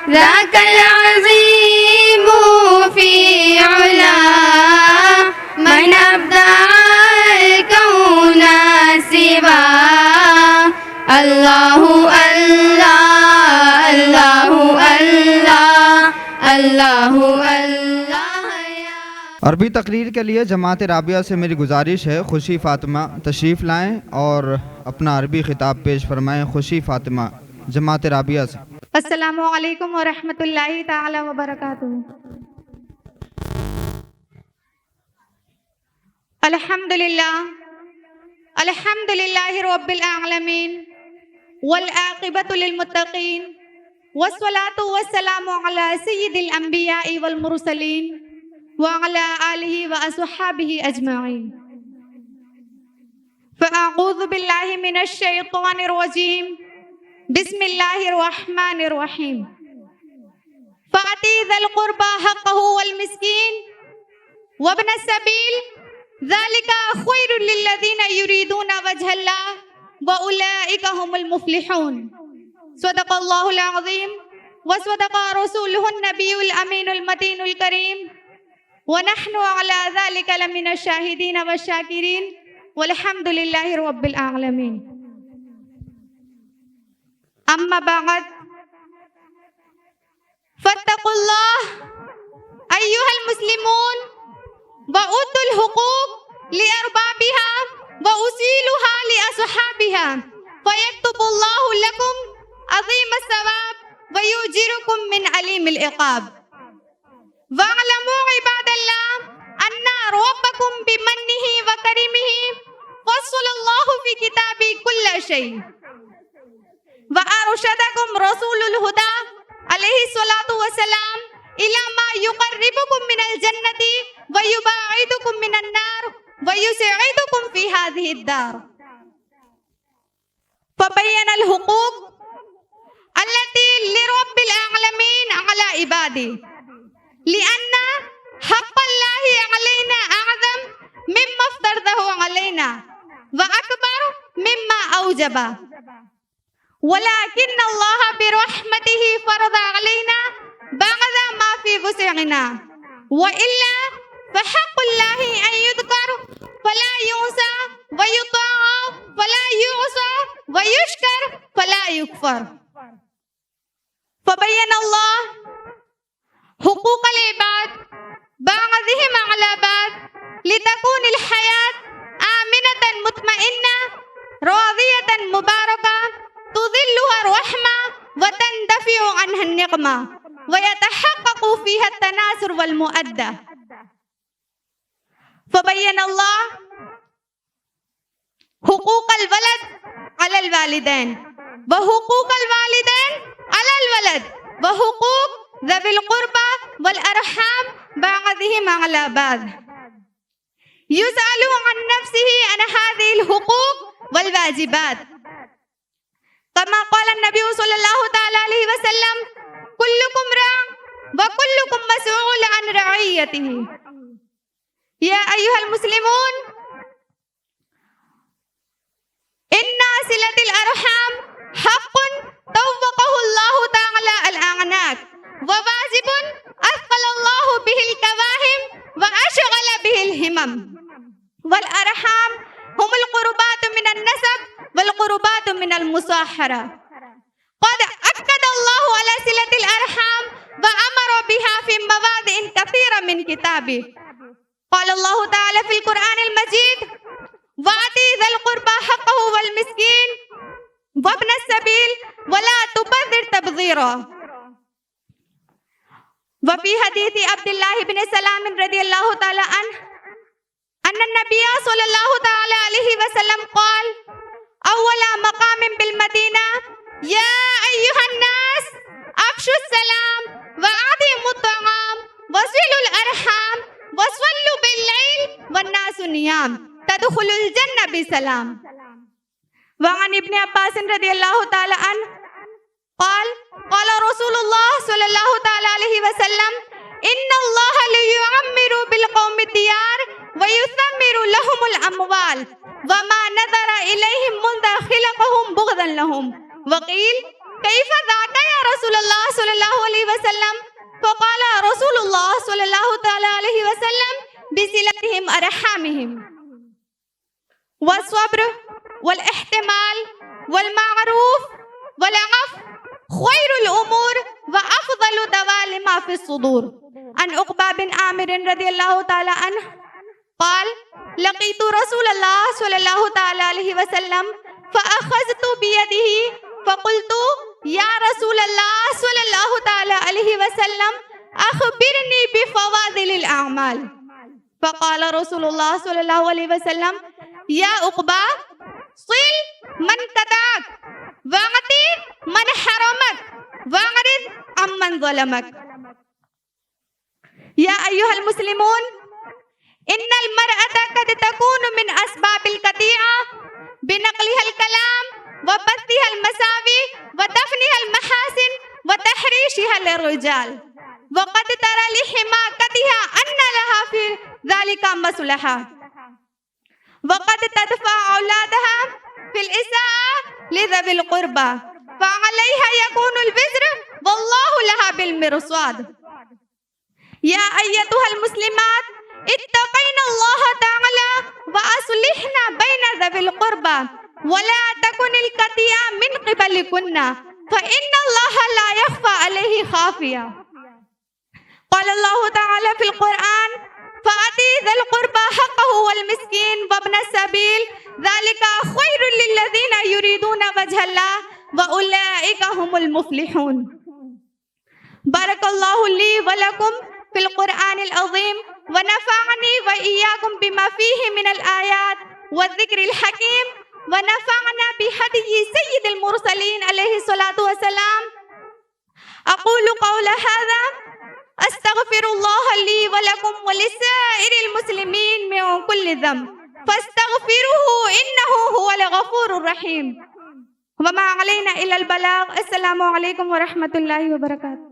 ذاك العظيم في علا من أبدع الكون سوى الله الله الله الله الله يا। अरबी तकरीर के लिए जमात राबिया से मेरी गुजारिश है खुशी फ़ातिमा तशरीफ़ लाएं और अपना अरबी ख़िताब पेश फरमाएं। खुशी फ़ातिमा जमात राबिया से। अस्सलामु अलैकुम व रहमतुल्लाहि ताला व बरकातुहू। अल्हम्दुलिल्लाहि रब्बिल आलमीन वल आक़िबतु लिल मुत्तक़ीन वस्सलातु वस्सलामु अला सय्यिदिल अंबिया'i वल मुरसलीन व अला आलिहि व अस्हाबिहि अजमाइन। फ़अऊज़ु बिल्लाहि मिनश शैतानिर रजीम। बिस्मिल्लाहिर्रहमानिर्रहीम। फ़ाती ज़िल क़ुरबा हक़्क़हु वल मिस्कीन वब्न सबील ज़ालिका ख़ैरुल लिल्लज़ीना युरीदूना वजहल्लाह व उलाइका हुमुल मुफ़्लिहून। सदक़ल्लाहुल अज़ीम व सदक़ रसूलुहुन नबियुल अमीनुल मतीनुल करीम व नहनु अला ज़ालिका लमिनश शाहिदीन व शाकिरीन वल्हम्दुलिल्लाहि रब्बिल आलमीन। अम्मा बाद फत्तकुल्लाह अय्युहल मुस्लिमून व उद्दुल हुकूक लिअरबाबिहा व उसीलुहा लिअस्हाबिहा फयक्तुबुल्लाहु लकुम अज़ीमस सवाब व युजिरुकुम मिन अलीमिल इक़ाब। वअलमू इबादल्लाह अन्ना रब्बकुम बिमन्निही व करीमिही फ़स्सलल्लाहु फ़ी किताबी कुल्ल शै व अरशदकुम रसूलुल हुदा अलैहि सलातु व सलाम इला मा युक़र्रिबुकुम मिनल जन्नति व युबाइदुकुम मिनन नार व युसइदुकुम फ़ी हाज़िहि द्दार। फ़बय्यनल हुकूक अल्लती लिरब्बिल आलमीन अला इबादी लिअन्ना हक़्क़ल्लाहि अलैना अअज़म मिम्मा फ़्तरज़हु अलैना व अकबर मिम्मा औजबा वलाकिन अल्लाह बिरहमतिही फ़रज़ अलैना बअज़ मा फ़ी वुसअना व इल्ला फ़हक़्क़ुल्लाहि अन युज़कर फ़ला युंसा व युताअ फ़ला युअसा व युश्कर फ़ला युकफ़र। फ़बय्यनल्लाह हुकूक़ल इबाद बअज़हिम अला बअज़ लितकूनिल हयात आमिनतन मुत्मइन्ना राज़ियतन मुबारका तुज़िल्लुहा रहमा व तंदफ़िउ अन्हा निक़मा व यतहक़्क़क़ु फ़ीहा तनासुर वल मुअद्दा। फ़बय्यनल्लाह हुकूक़ल वलद अलल वालिदैन व हुकूक़ल वालिदैन अलल वलद व हुकूक़ ज़विल क़ुरबा वल अरहाम बअज़हिम अला बअज़। युसअलु अन नफ़्सिही अन हाज़िहिल हुकूक़ वल वाजिबात कमा क़ाला नबी सल्लल्लाहु तआला अलैहि वसल्लम कुल्लुकुम राअ व कुल्लुकुम मसऊल अन रअयतिही। या अय्युहल मुस्लिमून इन्ना सिलतिल अरहाम हक़्क़ुन तवक़्क़हुल्लाहु तआला अल अअनाक़ व वाजिबुन अस्क़लल्लाहु बिहिल कवाहिम व अशग़ल बिहिल हिमम वल अरहाम हुमुल क़ुरबातु मिनन नसब वल क़ुरबातु मिनल मुसाहरा क़द अक्कदल्लाहु अला सिलतिल अरहाम व अमरा बिहा फ़ी मवादिइन कसीरा मिन किताबि क़ालल्लाहु तआला फ़िल क़ुरआनिल मजीद वाती ज़िल क़ुरबा हक़्क़हु वल मिस्कीन वब्न सबील वला तुबज़्ज़िर तबज़ीरा। व फ़ी हदीस अब्दुल्लाह इब्न सलाम रज़ियल्लाहु तआला अन्हु अन्ना नबी सल्लल्लाहु तआला अलैहि वसल्लम क़ाल अव्वल मक़ामिन बिल मदीना या अय्युहन नास अफ़शुस सलाम व अतीमुत तआम वसिलुल अरहाम वसल्लु बिल लैल वन्नासु नियाम तदखुलुल जन्नह बिसलाम। व अन इब्न अब्बास रज़ियल्लाहु तआला अन्हु क़ाल क़ाल रसूलुल्लाह सल्लल्लाहु तआला अलैहि वसल्लम इन्नल्लाह लयुअम्मिरु बिल क़ौमि दियार व युसम्मिरु लहुमुल अमवाल व मा नज़रा इलैहिम मुन्ज़ खिलक़हुम बुग़्ज़न लहुम। वक़ील कैफ़ ज़ाका या रसूलल्लाह सल्लल्लाहु अलैहि وسلم فقال رسول الله صلى الله تعالى عليه وسلم بصلتهم أرحامهم والصبر والاحتمال والمعروف والعفو خير الأمور وأفضل دواء لما في الصدور. عن عقبة بن عامر رضي الله تعالى عنه قال لقيت رسول الله صلى الله تعالى عليه وسلم فأخذت بيده فقلت يا رسول الله صلى الله تعالى عليه وسلم أخبرني بفواضل الأعمال. فقال رسول الله صلى الله عليه وسلم يا عقبة صل من قطعك واعطي من حرمك واعرض عمن ظلمك. يا أيها المسلمون إن المرأة قد تكون من أسباب القطيعة بنقلها الكلام وبثها المساوي ودفنها المحاسن وتحريشها للرجال، وقد ترى لحماقتها أن لها في ذلك مصلحة، وقد تدفع أولادها في الإساءة لذوي القربى فعليها يكون الوزر والله لها بالمرصاد. يا أيتها المسلمات اتقين الله تعالى وأصلحنا بين ذوي القربى ولا تكن القطيعة من قبلكن فإن الله لا يخفى عليه خافية. قال الله تعالى في القرآن فآتِ ذا القربى حقه والمسكين وابن السبيل ذلك خير للذين يريدون وجه الله وأولئك هم المفلحون. بارك الله لي ولكم في القرآن العظيم ونفعني وإياكم بما فيه من الآيات والذكر الحكيم ونفعنا بهدي سيد المرسلين عليه الصلاة والسلام. أقول قول هذا أستغفر الله لي ولكم ولسائر المسلمين من كل ذنب فاستغفروه إنه هو الغفور الرحيم. وما علينا إلا البلاغ. السلام عليكم ورحمة الله وبركاته.